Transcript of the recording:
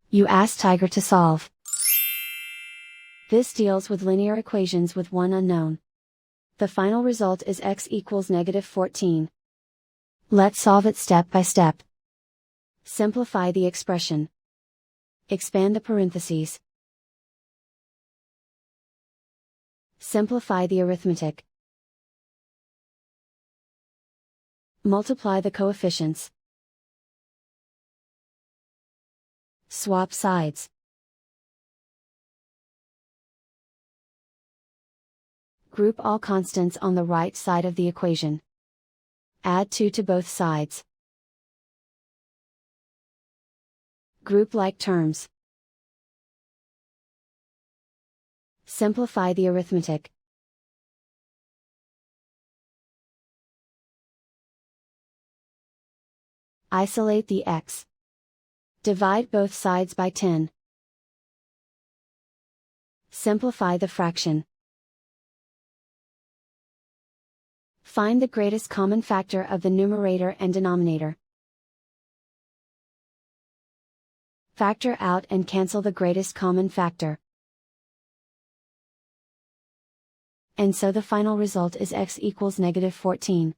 You ask Tiger to solve. This deals with linear equations with one unknown. The final result is x equals -14. Let's solve it step by step. Simplify the expression. Expand the parentheses. Simplify the arithmetic. Multiply the coefficients. Swap sides. Group all constants on the right side of the equation. Add 2 to both sides. Group like terms. Simplify the arithmetic. Isolate the x. Divide both sides by 10. Simplify the fraction. Find the greatest common factor of the numerator and denominator. Factor out and cancel the greatest common factor. And so the final result is x equals -14.